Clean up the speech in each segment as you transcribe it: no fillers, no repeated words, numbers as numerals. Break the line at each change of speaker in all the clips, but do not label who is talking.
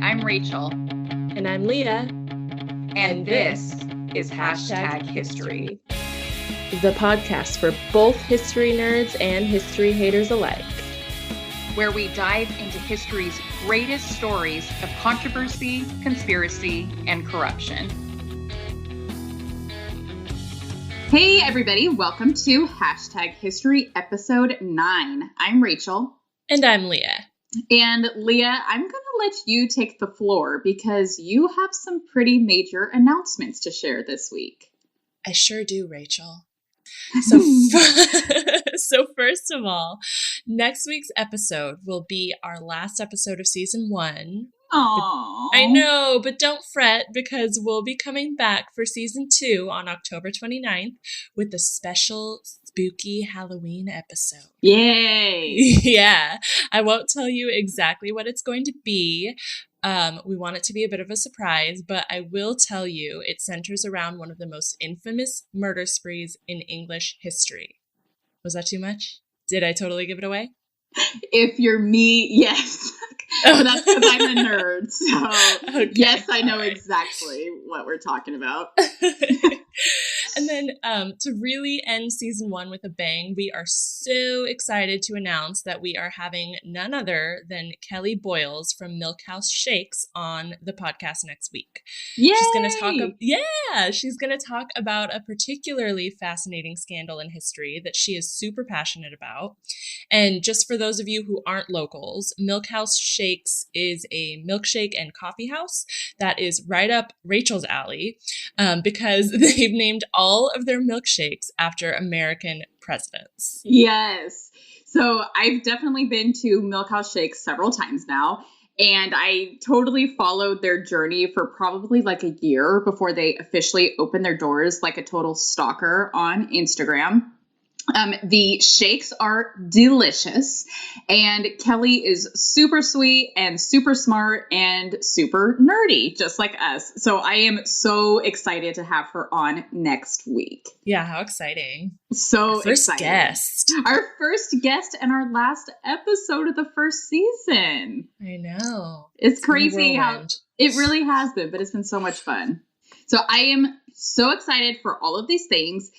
I'm Rachel.
And I'm Leah.
And this is Hashtag History,
the podcast for both history nerds and history haters alike,
where we dive into history's greatest stories of controversy, conspiracy, and corruption. Hey everybody, welcome to Hashtag History episode 9. I'm Rachel.
And I'm Leah.
And Leah, I'm going to let you take the floor because you have some pretty major announcements to share this week.
I sure do, Rachel. So, so first of all, next week's episode will be our last episode of season 1.
Aww.
I know, but don't fret because we'll be coming back for season 2 on October 29th with a special spooky Halloween episode.
Yay!
Yeah, I won't tell you exactly what it's going to be. We want it to be a bit of a surprise, but I will tell you it centers around one of the most infamous murder sprees in English history. Was that too much? Did I totally give it away?
If you're me, yes. But that's because I'm a nerd. So okay, yes, I know exactly what we're talking about.
And then to really end season 1 with a bang, we are so excited to announce that we are having none other than Kelly Boyles from Milkhouse Shakes on the podcast next week.
Yay!
She's going to talk about a particularly fascinating scandal in history that she is super passionate about. And just for those of you who aren't locals, Milkhouse Shakes is a milkshake and coffee house that is right up Rachel's alley because they've named all of their milkshakes after American presidents.
Yes. So I've definitely been to Milkhouse Shakes several times now, and I totally followed their journey for probably like a year before they officially opened their doors like a total stalker on Instagram. The shakes are delicious, and Kelly is super sweet and super smart and super nerdy, just like us. So I am so excited to have her on next week.
Yeah, how exciting.
So
our first
excited.
Guest.
Our first guest and our last episode of the first season.
I know.
It's crazy how it really has been, but it's been so much fun. So I am so excited for all of these things.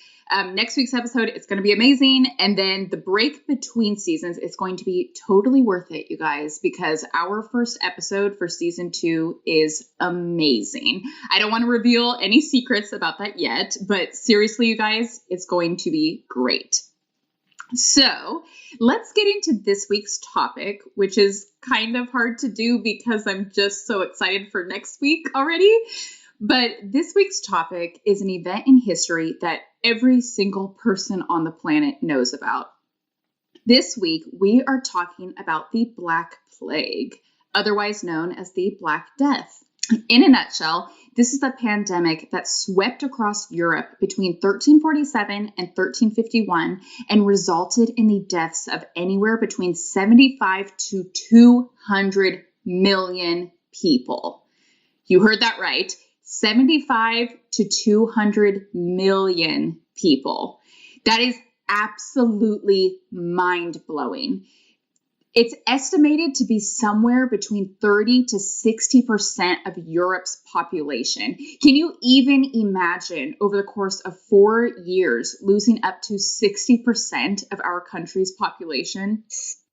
Next week's episode, it's going to be amazing. And then the break between seasons is going to be totally worth it, you guys, because our first episode for season 2 is amazing. I don't want to reveal any secrets about that yet, but seriously, you guys, it's going to be great. So let's get into this week's topic, which is kind of hard to do because I'm just so excited for next week already. But this week's topic is an event in history that every single person on the planet knows about. This week, we are talking about the Black Plague, otherwise known as the Black Death. In a nutshell, this is the pandemic that swept across Europe between 1347 and 1351 and resulted in the deaths of anywhere between 75 to 200 million people. You heard that right. 75 to 200 million people. That is absolutely mind-blowing. It's estimated to be somewhere between 30 to 60% of Europe's population. Can you even imagine over the course of 4 years losing up to 60% of our country's population?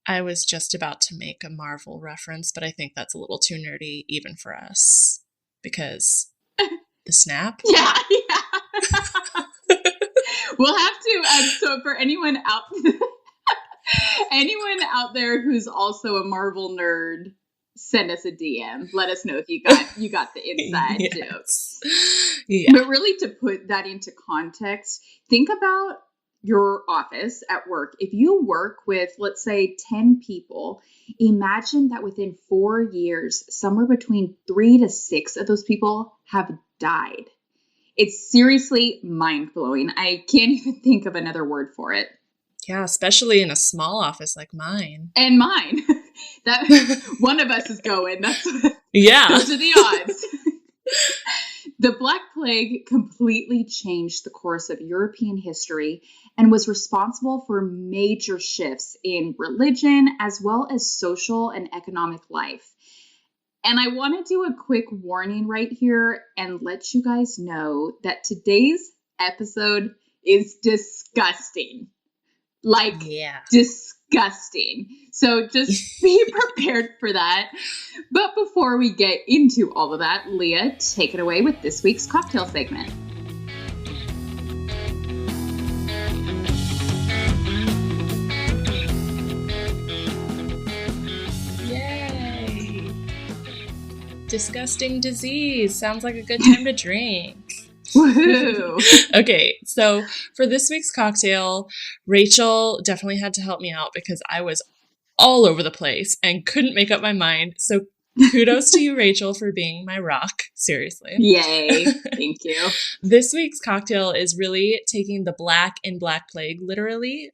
I was just about to make a Marvel reference, but I think that's a little too nerdy even for us because the snap?
Yeah. We'll have to, so for anyone out there who's also a Marvel nerd, send us a DM. Let us know if you got the inside jokes. Yeah. But really, to put that into context, think about your office at work. If you work with, let's say, 10 people, imagine that within 4 years, somewhere between 3 to 6 of those people have died. It's seriously mind-blowing. I can't even think of another word for it.
Yeah, especially in a small office like mine.
And mine. That one of us is going. That's
yeah.
Those are the odds. The Black Plague completely changed the course of European history and was responsible for major shifts in religion as well as social and economic life. And I want to do a quick warning right here and let you guys know that today's episode is disgusting. Like, disgusting. So just be prepared for that. But before we get into all of that, Leah, take it away with this week's cocktail segment.
Yay! Disgusting disease. Sounds like a good time to drink.
Woohoo!
Okay, so for this week's cocktail, Rachel definitely had to help me out because I was all over the place and couldn't make up my mind. So kudos to you, Rachel, for being my rock. Seriously.
Yay. Thank you.
This week's cocktail is really taking the Black in Black Plague literally.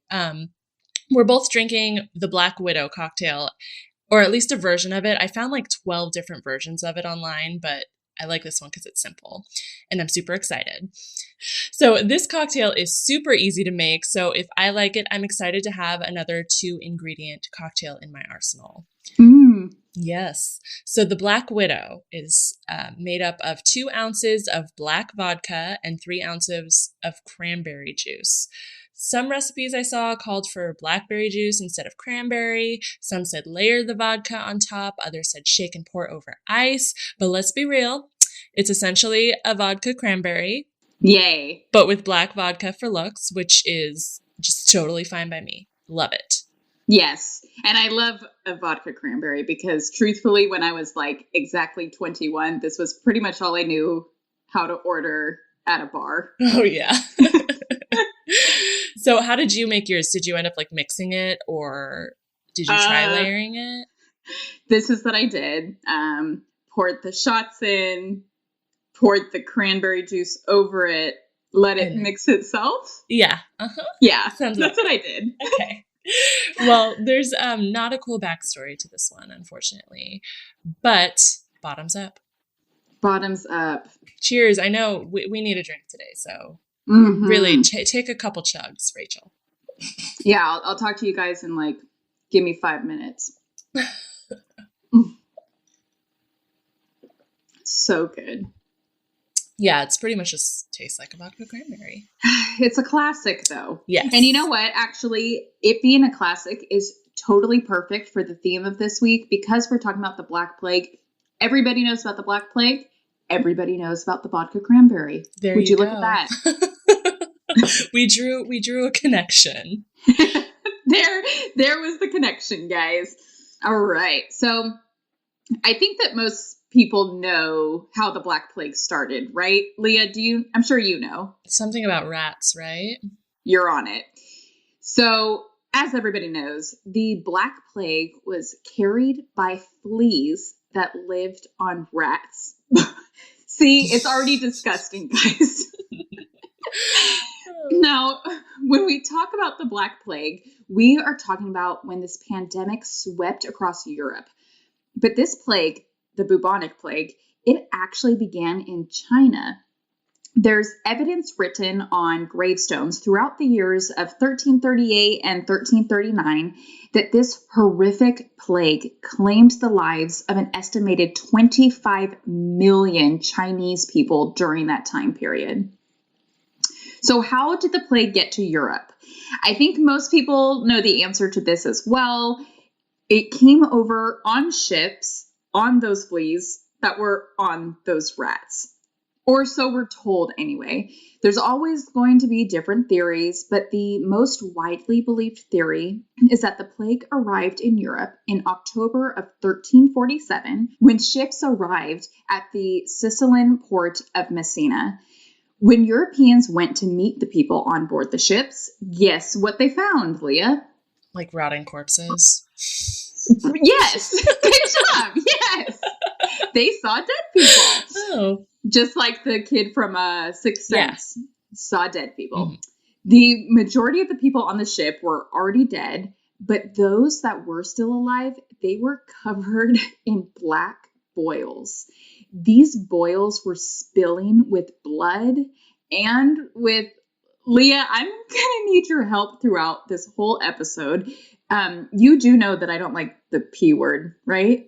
We're both drinking the Black Widow cocktail, or at least a version of it. I found like 12 different versions of it online, but I like this one because it's simple and I'm super excited. So this cocktail is super easy to make. So if I like it, I'm excited to have another 2-ingredient cocktail in my arsenal. Yes. So the Black Widow is made up of 2 ounces of black vodka and 3 ounces of cranberry juice. Some recipes I saw called for blackberry juice instead of cranberry. Some said layer the vodka on top. Others said shake and pour over ice. But let's be real. It's essentially a vodka cranberry.
Yay.
But with black vodka for looks, which is just totally fine by me. Love it.
Yes. And I love a vodka cranberry because truthfully, when I was like exactly 21, this was pretty much all I knew how to order at a bar.
Oh, yeah. So how did you make yours? Did you end up like mixing it or did you try layering it?
This is what I did. Poured the shots in, poured the cranberry juice over it, let it mix itself.
Yeah.
Yeah.
Sounds
that's what I did.
Okay. Well, there's not a cool backstory to this one, unfortunately, but bottoms up.
Bottoms up.
Cheers. I know we need a drink today, so really take a couple chugs, Rachel.
Yeah, I'll talk to you guys in like, give me 5 minutes. So good.
Yeah, it's pretty much just tastes like a vodka cranberry.
It's a classic, though.
Yes.
And you know what? Actually, it being a classic is totally perfect for the theme of this week because we're talking about the Black Plague. Everybody knows about the Black Plague. Everybody knows about the vodka cranberry. Would you look at that?
We drew a connection.
There was the connection, guys. All right. So I think that most people know how the Black Plague started, right? Leah, I'm sure you know.
Something about rats, right?
You're on it. So, as everybody knows, the Black Plague was carried by fleas that lived on rats. See, it's already disgusting, guys. Now, when we talk about the Black Plague, we are talking about when this pandemic swept across Europe. But this plague, the bubonic plague, it actually began in China. There's evidence written on gravestones throughout the years of 1338 and 1339 that this horrific plague claimed the lives of an estimated 25 million Chinese people during that time period. So how did the plague get to Europe? I think most people know the answer to this as well. It came over on ships on those fleas that were on those rats. Or so we're told anyway. There's always going to be different theories, but the most widely believed theory is that the plague arrived in Europe in October of 1347 when ships arrived at the Sicilian port of Messina. When Europeans went to meet the people on board the ships, guess what they found, Leah?
Like rotting corpses.
Yes. Good job. Yes. They saw dead people.
Oh.
Just like the kid from Sixth Sense saw dead people.
Mm-hmm.
The majority of the people on the ship were already dead, but those that were still alive, they were covered in black boils. these boils were spilling with blood and with Leah, I'm going to need your help throughout this whole episode. You do know that I don't like the P word, right?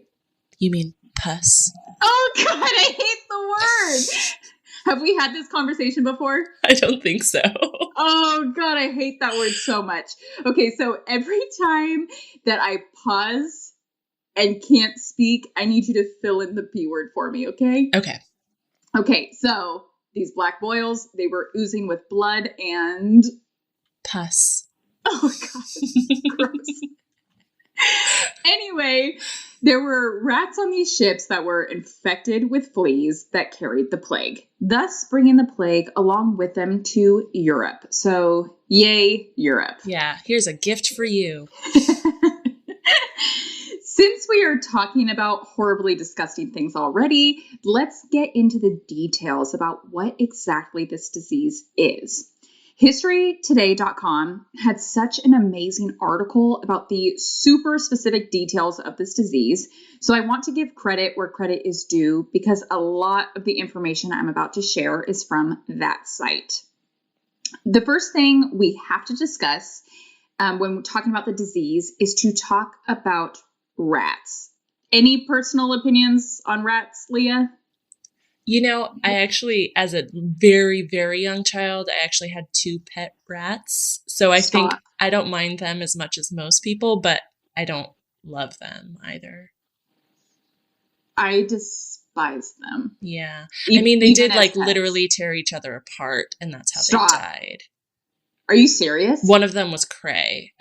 You mean pus?
Oh, God, I hate the word. Have we had this conversation before?
I don't think so.
Oh, God, I hate that word so much. Okay, so every time that I pause and can't speak, I need you to fill in the P word for me, okay?
Okay.
Okay, so these black boils, they were oozing with blood and...
Pus.
Oh, God, this is gross. Anyway, there were rats on these ships that were infected with fleas that carried the plague, thus bringing the plague along with them to Europe. So, yay, Europe.
Yeah, here's a gift for you.
Since we are talking about horribly disgusting things already, let's get into the details about what exactly this disease is. HistoryToday.com had such an amazing article about the super specific details of this disease, so I want to give credit where credit is due because a lot of the information I'm about to share is from that site. The first thing we have to discuss when we're talking about the disease is to talk about rats. Any personal opinions on rats, Leah?
You know, I actually, as a very, very young child, I actually had 2 pet rats. So I think I don't mind them as much as most people, but I don't love them either.
I despise them.
Yeah. I mean, they did like literally tear each other apart, and that's how they died.
Are you serious?
One of them was cray.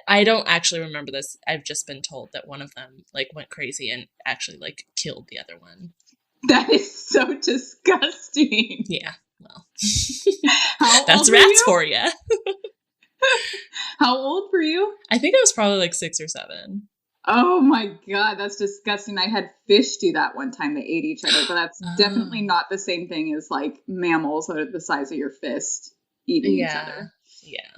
I don't actually remember this. I've just been told that one of them like went crazy and actually like killed the other one.
That is so disgusting.
Yeah, well,
that's
rats for you.
How old were you?
I think I was probably like 6 or 7.
Oh my God, that's disgusting. I had fish do that one time. They ate each other, but that's definitely not the same thing as like mammals that are the size of your fist eating each other.
Yeah.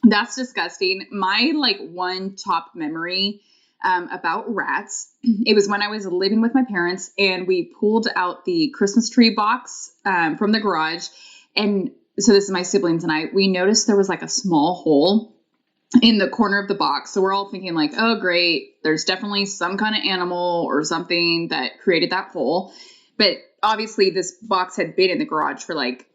That's disgusting. My like one top memory about rats, it was when I was living with my parents and we pulled out the Christmas tree box from the garage. And so this is my siblings and I, we noticed there was like a small hole in the corner of the box. So we're all thinking like, oh, great. There's definitely some kind of animal or something that created that hole. But obviously this box had been in the garage for like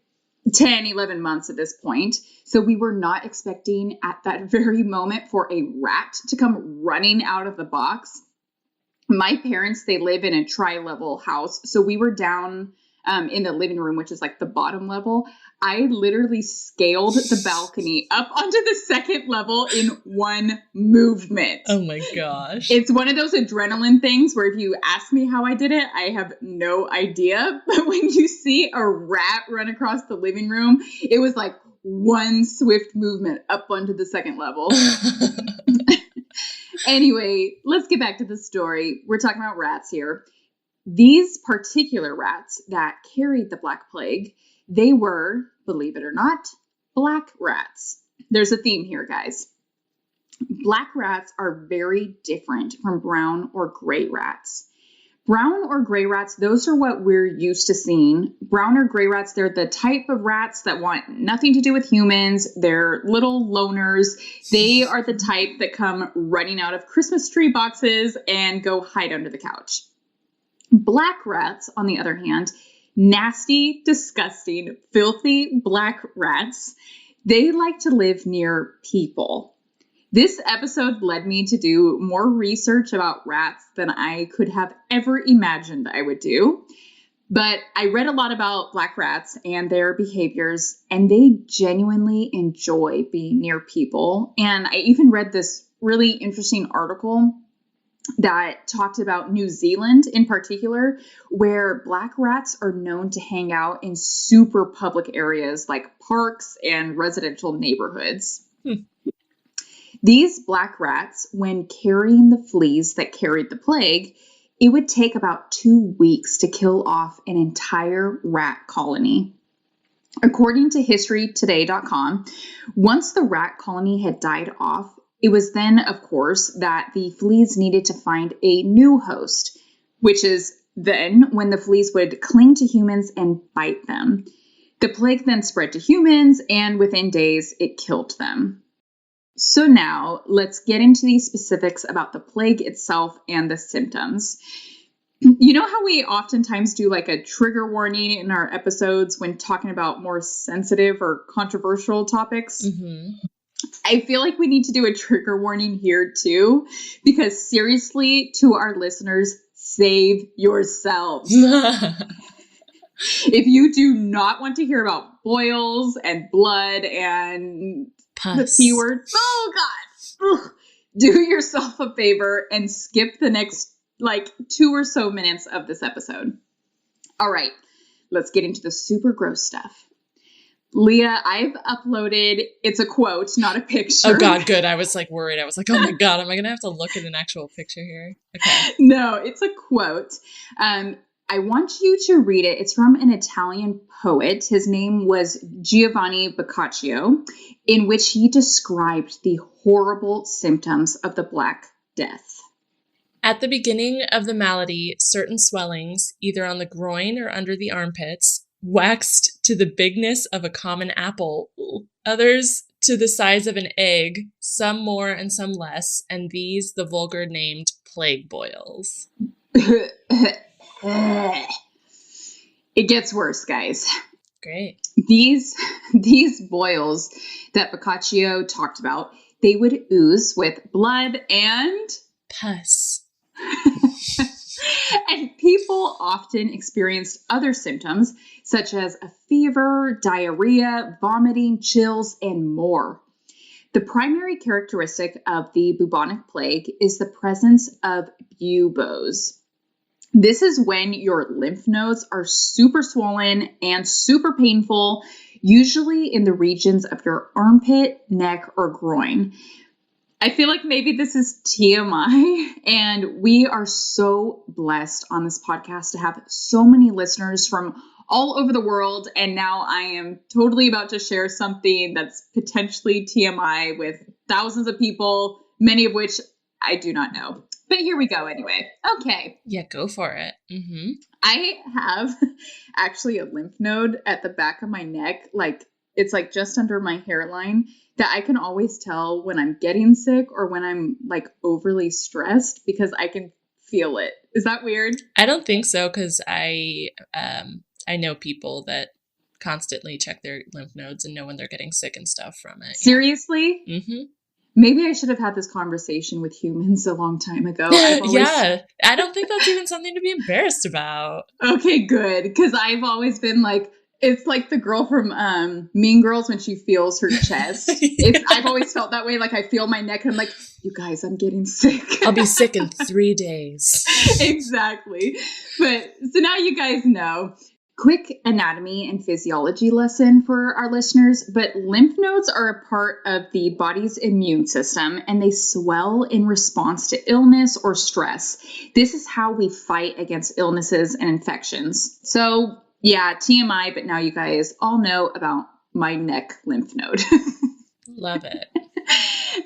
10, 11 months at this point. So we were not expecting at that very moment for a rat to come running out of the box. My parents, they live in a tri-level house. So we were down in the living room, which is like the bottom level. I literally scaled the balcony up onto the second level in one movement.
Oh my gosh.
It's one of those adrenaline things where if you ask me how I did it, I have no idea. But when you see a rat run across the living room, it was like one swift movement up onto the second level. Anyway, let's get back to the story. We're talking about rats here. These particular rats that carried the Black Plague, they were, believe it or not, black rats. There's a theme here, guys. Black rats are very different from brown or gray rats. Brown or gray rats, those are what we're used to seeing. Brown or gray rats, they're the type of rats that want nothing to do with humans. They're little loners. They are the type that come running out of Christmas tree boxes and go hide under the couch. Black rats, on the other hand, nasty, disgusting, filthy black rats, they like to live near people. This episode led me to do more research about rats than I could have ever imagined I would do. But I read a lot about black rats and their behaviors, and they genuinely enjoy being near people. And I even read this really interesting article that talked about New Zealand in particular, where black rats are known to hang out in super public areas like parks and residential neighborhoods. These black rats, when carrying the fleas that carried the plague, it would take about 2 weeks to kill off an entire rat colony. According to HistoryToday.com, once the rat colony had died off, it was then, of course, that the fleas needed to find a new host, which is Then, when the fleas would cling to humans and bite them, the plague then spread to humans, and within days, it killed them. So now, let's get into the specifics about the plague itself and the symptoms. You know how we oftentimes do like a trigger warning in our episodes when talking about more sensitive or controversial topics?
Mm-hmm.
I feel like we need to do a trigger warning here too, because seriously, to our listeners, save yourselves. If you do not want to hear about boils and blood and
Pus.
the P word, oh God, ugh, do yourself a favor and skip the next 2 or so minutes of this episode. All right, let's get into the super gross stuff. Leah, I've uploaded, it's a quote, not a picture.
Oh God, good. I was worried. I was like, oh my God, am I going to have to look at an actual picture here? Okay.
No, it's a quote. I want you to read it. It's from an Italian poet. His name was Giovanni Boccaccio, in which he described the horrible symptoms of the Black Death.
At the beginning of the malady, certain swellings, either on the groin or under the armpits, waxed to the bigness of a common apple, others to the size of an egg, some more and some less, and these the vulgar named plague boils.
It gets worse, guys.
Great.
These boils that Boccaccio talked about, they would ooze with blood and
pus.
And people often experienced other symptoms, such as a fever, diarrhea, vomiting, chills, and more. The primary characteristic of the bubonic plague is the presence of buboes. This is when your lymph nodes are super swollen and super painful, usually in the regions of your armpit, neck, or groin. I feel like maybe this is TMI, and we are so blessed on this podcast to have so many listeners from all over the world, and now I am totally about to share something that's potentially TMI with thousands of people, many of which I do not know. But here we go anyway. Okay.
Yeah, go for it. Mm-hmm.
I have actually a lymph node at the back of my neck, it's just under my hairline, that I can always tell when I'm getting sick or when I'm overly stressed because I can feel it. Is that weird?
I don't think so, because I know people that constantly check their lymph nodes and know when they're getting sick and stuff from it.
Seriously?
Yeah. Mm-hmm.
Maybe I should have had this conversation with humans a long time ago.
Yeah, I don't think that's even something to be embarrassed about.
Okay, good. Because I've always been it's like the girl from Mean Girls when she feels her chest. Yeah. I've always felt that way. I feel my neck and I'm like, you guys, I'm getting sick.
I'll be sick in 3 days.
Exactly. But so now you guys know. Quick anatomy and physiology lesson for our listeners, but lymph nodes are a part of the body's immune system and they swell in response to illness or stress. This is how we fight against illnesses and infections. So yeah, TMI, but now you guys all know about my neck lymph node.
Love it.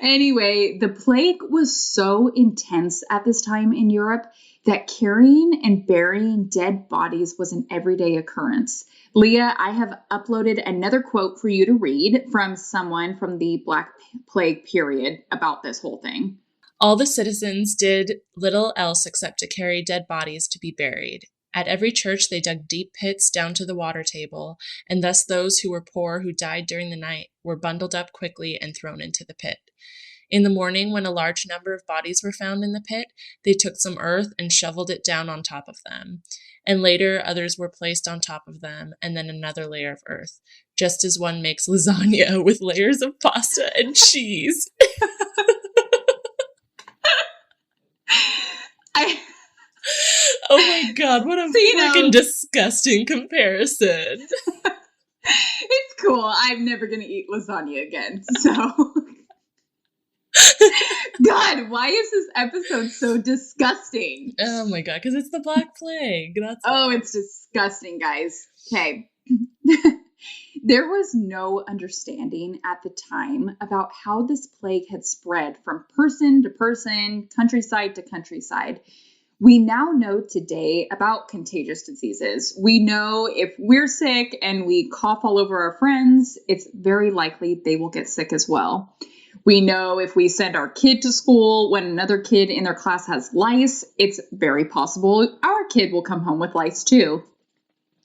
Anyway, the plague was so intense at this time in Europe that carrying and burying dead bodies was an everyday occurrence. Leah, I have uploaded another quote for you to read from someone from the Black Plague period about this whole thing.
All the citizens did little else except to carry dead bodies to be buried. At every church they dug deep pits down to the water table, and thus those who were poor who died during the night were bundled up quickly and thrown into the pit. In the morning, when a large number of bodies were found in the pit, they took some earth and shoveled it down on top of them. And later, others were placed on top of them, and then another layer of earth, just as one makes lasagna with layers of pasta and cheese. Oh my God, what a freaking disgusting comparison.
It's cool. I'm never going to eat lasagna again, so... God, why is this episode so disgusting?
Oh my God, because it's the Black Plague.
It's disgusting, guys. Okay. There was no understanding at the time about how this plague had spread from person to person, countryside to countryside. We now know today about contagious diseases. We know if we're sick and we cough all over our friends, it's very likely they will get sick as well. We know if we send our kid to school when another kid in their class has lice, it's very possible our kid will come home with lice too.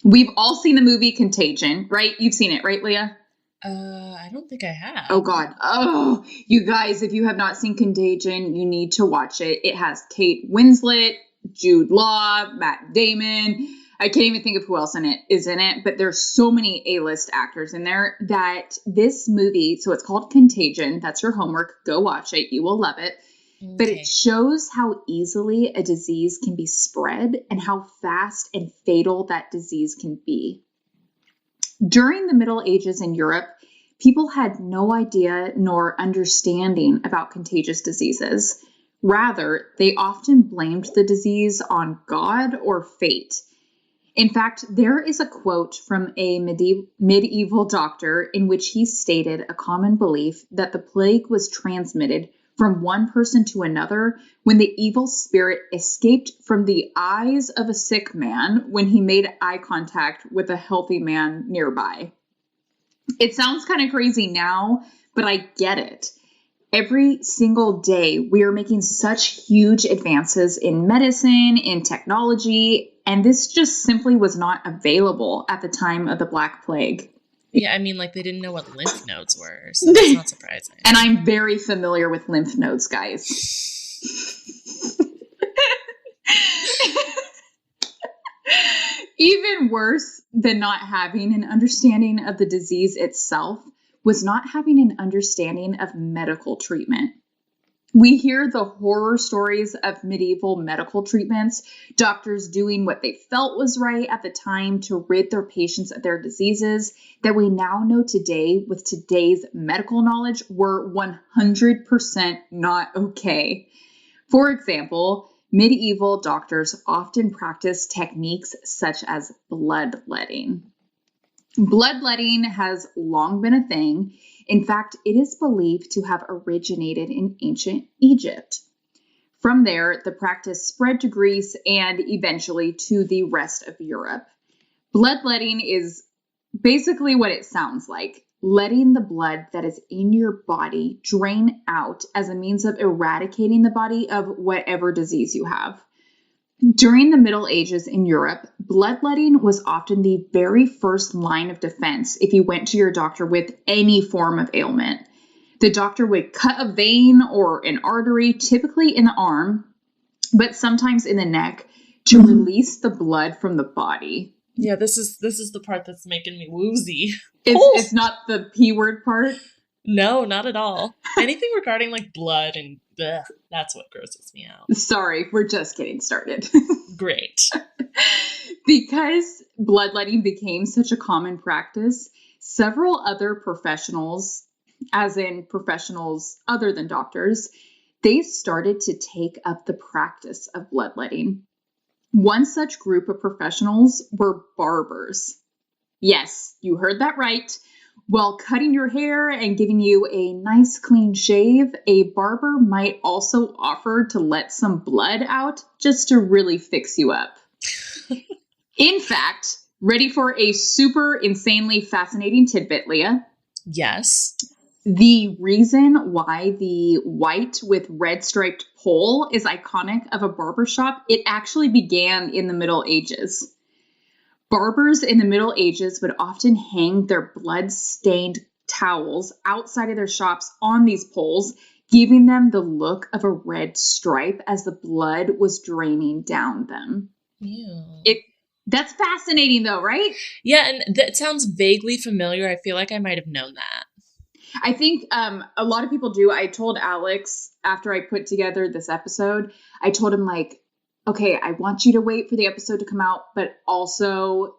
We've all seen the movie Contagion, right? You've seen it, right, Leah?
I don't think I have.
Oh, God. Oh, you guys, if you have not seen Contagion, you need to watch it. It has Kate Winslet, Jude Law, Matt Damon. I can't even think of who else is in it, but there's so many A-list actors in there that this movie, so it's called Contagion. That's your homework. Go watch it. You will love it.
Okay.
But it shows how easily a disease can be spread and how fast and fatal that disease can be. During the Middle Ages in Europe, people had no idea nor understanding about contagious diseases. Rather, they often blamed the disease on God or fate. In fact, there is a quote from a medieval doctor in which he stated a common belief that the plague was transmitted from one person to another when the evil spirit escaped from the eyes of a sick man when he made eye contact with a healthy man nearby. It sounds kind of crazy now, but I get it. Every single day, we are making such huge advances in medicine, in technology, and this just simply was not available at the time of the Black Plague.
Yeah, I mean, like, they didn't know what lymph nodes were, so it's not surprising.
And I'm very familiar with lymph nodes, guys. Even worse than not having an understanding of the disease itself was not having an understanding of medical treatment. We hear the horror stories of medieval medical treatments, doctors doing what they felt was right at the time to rid their patients of their diseases, that we now know today with today's medical knowledge were 100% not okay. For example, medieval doctors often practiced techniques such as bloodletting. Bloodletting has long been a thing. In fact, it is believed to have originated in ancient Egypt. From there, the practice spread to Greece and eventually to the rest of Europe. Bloodletting is basically what it sounds like, letting the blood that is in your body drain out as a means of eradicating the body of whatever disease you have. During the Middle Ages in Europe, bloodletting was often the very first line of defense if you went to your doctor with any form of ailment. The doctor would cut a vein or an artery, typically in the arm, but sometimes in the neck, to release the blood from the body.
Yeah, this is the part that's making me woozy.
It's not the P word part?
No, not at all. Anything regarding like blood and bleh, that's what grosses me out.
Sorry, we're just getting started.
Great.
Because bloodletting became such a common practice, several other professionals, as in professionals other than doctors, they started to take up the practice of bloodletting. One such group of professionals were barbers. Yes, you heard that right. While cutting your hair and giving you a nice clean shave, a barber might also offer to let some blood out just to really fix you up. In fact, ready for a super insanely fascinating tidbit, Leah?
Yes.
The reason why the white with red striped pole is iconic of a barbershop, it actually began in the Middle Ages. Barbers in the Middle Ages would often hang their blood-stained towels outside of their shops on these poles, giving them the look of a red stripe as the blood was draining down them.
Ew.
That's fascinating though, right?
Yeah, and that sounds vaguely familiar. I feel like I might have known that.
I think a lot of people do. I told Alex after I put together this episode, I told him like, okay, I want you to wait for the episode to come out, but also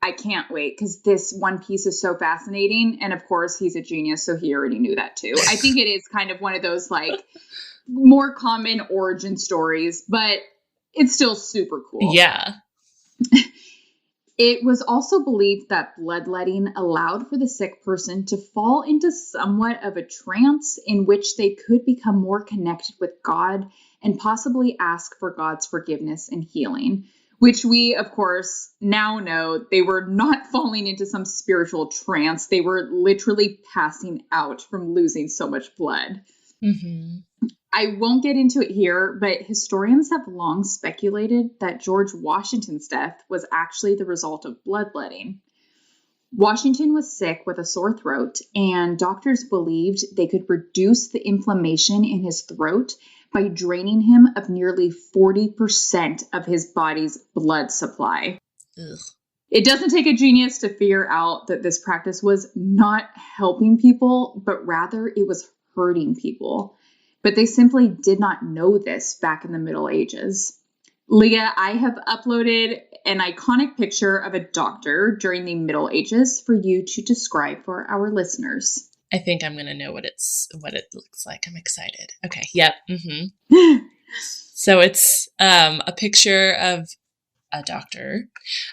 I can't wait because this one piece is so fascinating. And of course, he's a genius, so he already knew that too. I think it is kind of one of those like more common origin stories, but it's still super cool.
Yeah.
It was also believed that bloodletting allowed for the sick person to fall into somewhat of a trance in which they could become more connected with God and possibly ask for God's forgiveness and healing, which we, of course, now know they were not falling into some spiritual trance. They were literally passing out from losing so much blood.
Mm-hmm.
I won't get into it here, but historians have long speculated that George Washington's death was actually the result of bloodletting. Washington was sick with a sore throat, and doctors believed they could reduce the inflammation in his throat by draining him of nearly 40% of his body's blood supply.
Ugh.
It doesn't take a genius to figure out that this practice was not helping people, but rather it was hurting people. But they simply did not know this back in the Middle Ages. Leah, I have uploaded an iconic picture of a doctor during the Middle Ages for you to describe for our listeners.
I think I'm going to know what it looks like. I'm excited. Okay. Yep. Mm-hmm. So it's a picture of a doctor.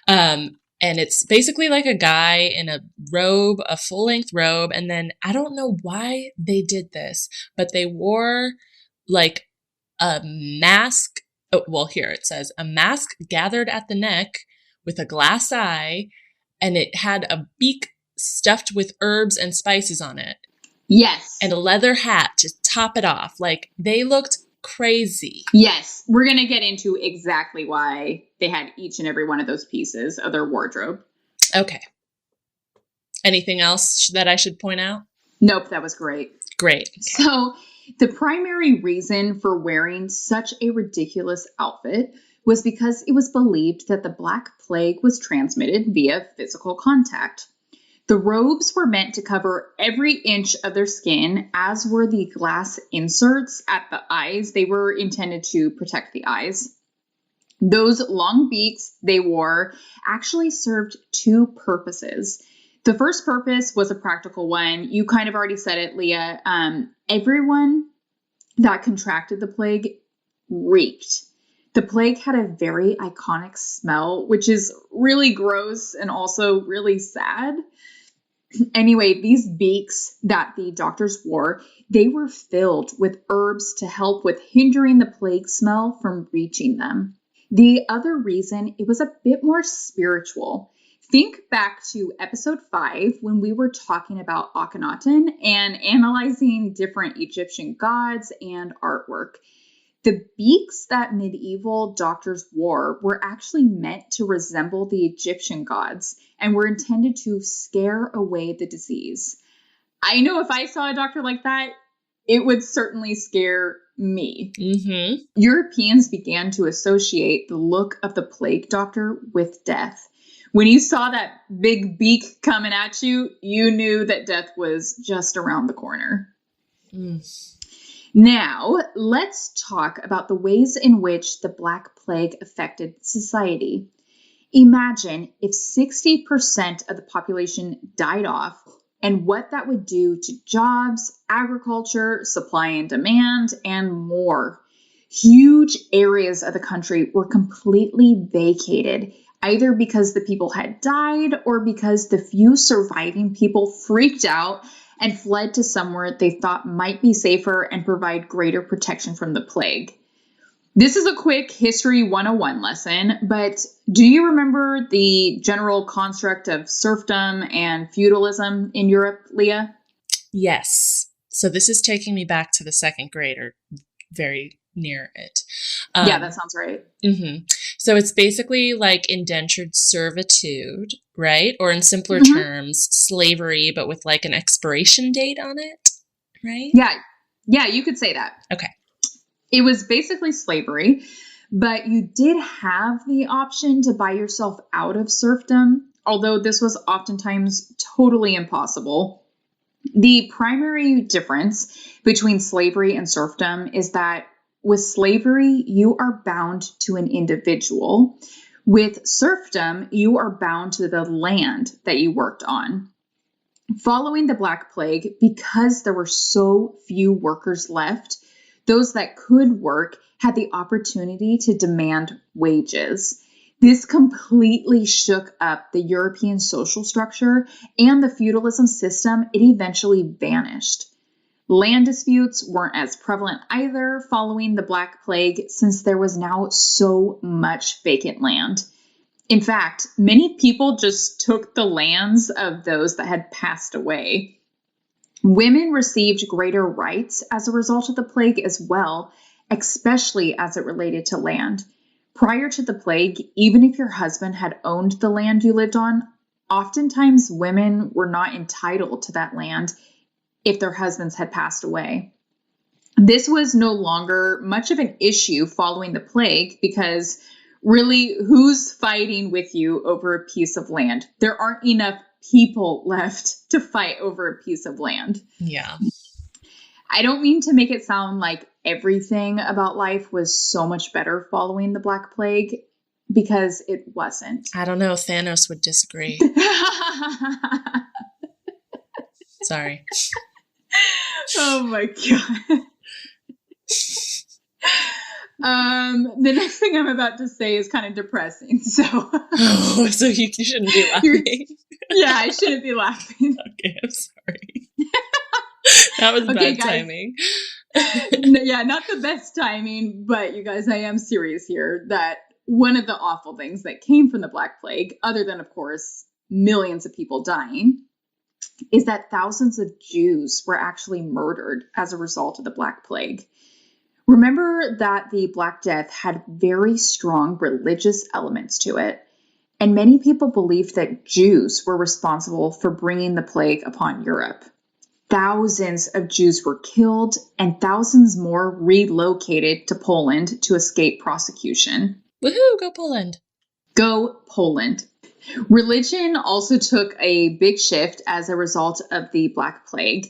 And it's basically like a guy in a robe, a full-length robe. And then I don't know why they did this, but they wore like a mask. Oh, well, here it says a mask gathered at the neck with a glass eye, and it had a beak stuffed with herbs and spices on it.
Yes.
And a leather hat to top it off. Like, they looked crazy.
Yes. We're going to get into exactly why they had each and every one of those pieces of their wardrobe.
Okay. Anything else that I should point out?
Nope, that was great.
Great. Okay.
So the primary reason for wearing such a ridiculous outfit was because it was believed that the Black Plague was transmitted via physical contact. The robes were meant to cover every inch of their skin, as were the glass inserts at the eyes. They were intended to protect the eyes. Those long beaks they wore actually served two purposes. The first purpose was a practical one. You kind of already said it, Leah. Everyone that contracted the plague reeked. The plague had a very iconic smell, which is really gross and also really sad. Anyway, these beaks that the doctors wore, they were filled with herbs to help with hindering the plague smell from reaching them. The other reason, it was a bit more spiritual. Think back to episode 5 when we were talking about Akhenaten and analyzing different Egyptian gods and artwork. The beaks that medieval doctors wore were actually meant to resemble the Egyptian gods and were intended to scare away the disease. I know if I saw a doctor like that, it would certainly scare me.
Mm-hmm.
Europeans began to associate the look of the plague doctor with death. When you saw that big beak coming at you, you knew that death was just around the corner. Now, let's talk about the ways in which the Black Plague affected society. Imagine if 60% of the population died off and what that would do to jobs, agriculture, supply and demand, and more. Huge areas of the country were completely vacated, either because the people had died or because the few surviving people freaked out and fled to somewhere they thought might be safer and provide greater protection from the plague. This is a quick History 101 lesson, but do you remember the general construct of serfdom and feudalism in Europe, Leah?
Yes. So this is taking me back to the second grade, or very near it.
Yeah, that sounds right.
Mm-hmm. So it's basically like indentured servitude, right? Or in simpler terms, slavery, but with like an expiration date on it, right?
Yeah, you could say that.
Okay.
It was basically slavery, but you did have the option to buy yourself out of serfdom, although this was oftentimes totally impossible. The primary difference between slavery and serfdom is that with slavery, you are bound to an individual. With serfdom, you are bound to the land that you worked on. Following the Black Plague, because there were so few workers left, those that could work had the opportunity to demand wages. This completely shook up the European social structure and the feudalism system. It eventually vanished. Land disputes weren't as prevalent either following the Black Plague, since there was now so much vacant land. In fact, many people just took the lands of those that had passed away. Women received greater rights as a result of the plague as well, especially as it related to land. Prior to the plague, even if your husband had owned the land you lived on, oftentimes women were not entitled to that land if their husbands had passed away. This was no longer much of an issue following the plague because really, who's fighting with you over a piece of land? There aren't enough people left to fight over a piece of land.
Yeah.
I don't mean to make it sound like everything about life was so much better following the Black Plague, because it wasn't.
I don't know. Thanos would disagree. Sorry.
Oh my God. The next thing I'm about to say is kind of depressing. So,
so you shouldn't be laughing.
Yeah, I shouldn't be laughing.
Okay, I'm sorry. That was bad timing.
Yeah, not the best timing, but you guys, I am serious here that one of the awful things that came from the Black Plague, other than, of course, millions of people dying, is that thousands of Jews were actually murdered as a result of the Black Plague. Remember that the Black Death had very strong religious elements to it, and many people believed that Jews were responsible for bringing the plague upon Europe. Thousands of Jews were killed, and thousands more relocated to Poland to escape prosecution.
Woohoo, go Poland!
Go Poland. Religion also took a big shift as a result of the Black Plague.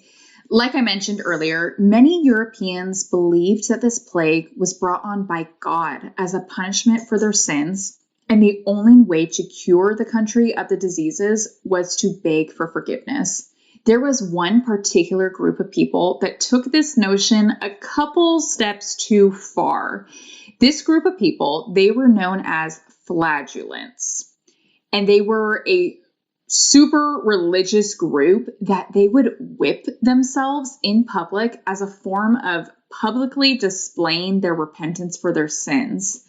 Like I mentioned earlier, many Europeans believed that this plague was brought on by God as a punishment for their sins, and the only way to cure the country of the diseases was to beg for forgiveness. There was one particular group of people that took this notion a couple steps too far. This group of people, they were known as flagellants, and they were a super religious group that they would whip themselves in public as a form of publicly displaying their repentance for their sins.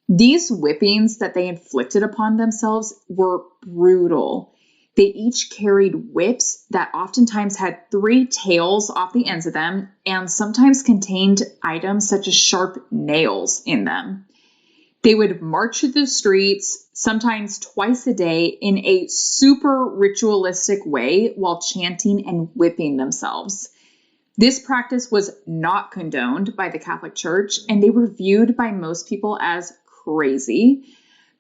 These whippings that they inflicted upon themselves were brutal. They each carried whips that oftentimes had 3 tails off the ends of them and sometimes contained items such as sharp nails in them. They would march through the streets, sometimes twice a day, in a super ritualistic way while chanting and whipping themselves. This practice was not condoned by the Catholic Church, and they were viewed by most people as crazy.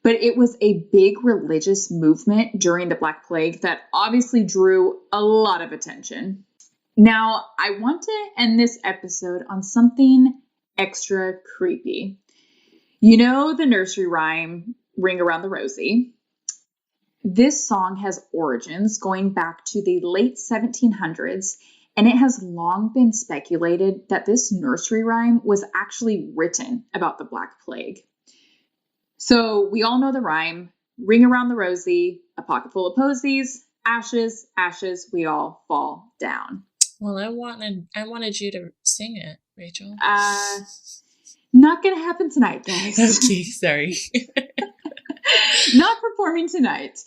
But it was a big religious movement during the Black Plague that obviously drew a lot of attention. Now, I want to end this episode on something extra creepy. You know the nursery rhyme, Ring Around the Rosie? This song has origins going back to the late 1700s, and it has long been speculated that this nursery rhyme was actually written about the Black Plague. So we all know the rhyme, ring around the rosy, a pocket full of posies, ashes, ashes, we all fall down.
Well, I wanted you to sing it, Rachel.
Not gonna happen tonight, guys.
Okay, sorry.
Not performing tonight.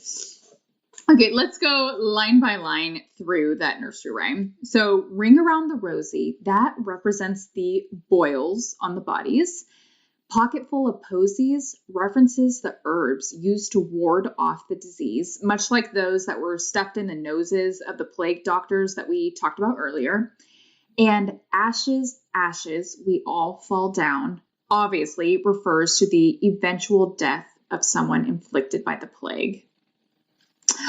Okay, let's go line by line through that nursery rhyme. So, ring around the rosy, that represents the boils on the bodies. Pocket full of posies references the herbs used to ward off the disease, much like those that were stuffed in the noses of the plague doctors that we talked about earlier. And ashes, ashes, we all fall down, obviously refers to the eventual death of someone inflicted by the plague.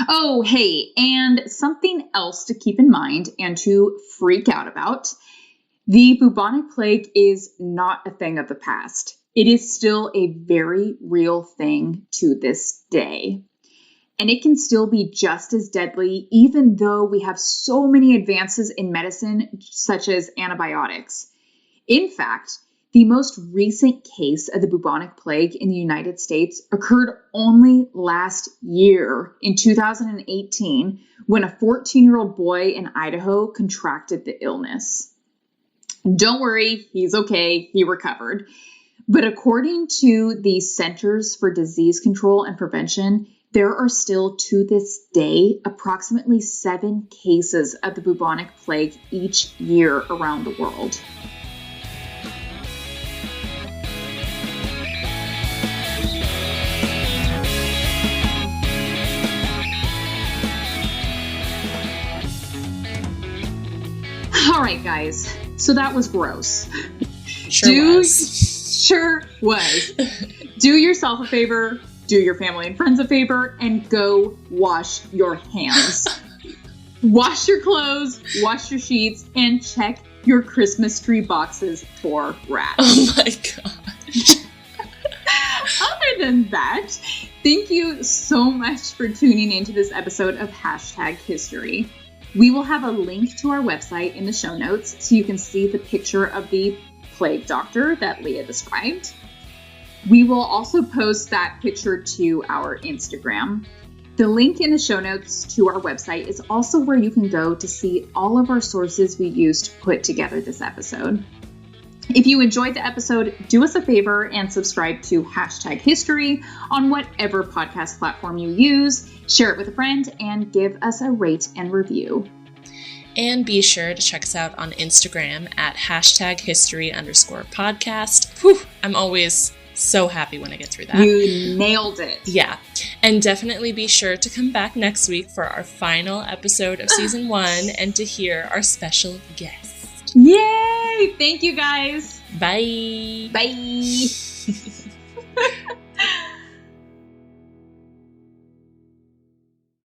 Oh, hey, and something else to keep in mind and to freak out about. The bubonic plague is not a thing of the past. It is still a very real thing to this day. And it can still be just as deadly, even though we have so many advances in medicine, such as antibiotics. In fact, The most recent case of the bubonic plague in the United States occurred only last year in 2018 when a 14-year-old boy in Idaho contracted the illness. Don't worry, he's okay, he recovered. But according to the Centers for Disease Control and Prevention, there are still to this day approximately 7 cases of the bubonic plague each year around the world. All right, guys. So that was gross.
Sure was.
Sure was. Do yourself a favor, do your family and friends a favor, and go wash your hands. Wash your clothes, wash your sheets, and check your Christmas tree boxes for rats.
Oh my god.
Other than that, thank you so much for tuning into this episode of #History. We will have a link to our website in the show notes so you can see the picture of the plague doctor that Leah described. We will also post that picture to our Instagram. The link in the show notes to our website is also where you can go to see all of our sources we used to put together this episode. If you enjoyed the episode, do us a favor and subscribe to #History on whatever podcast platform you use. Share it with a friend and give us a rate and review.
And be sure to check us out on Instagram at #history_podcast. Whew, I'm always so happy when I get through that.
You nailed it.
Yeah. And definitely be sure to come back next week for our final episode of season 1 and to hear our special guest.
Yay! Thank you, guys.
Bye.
Bye.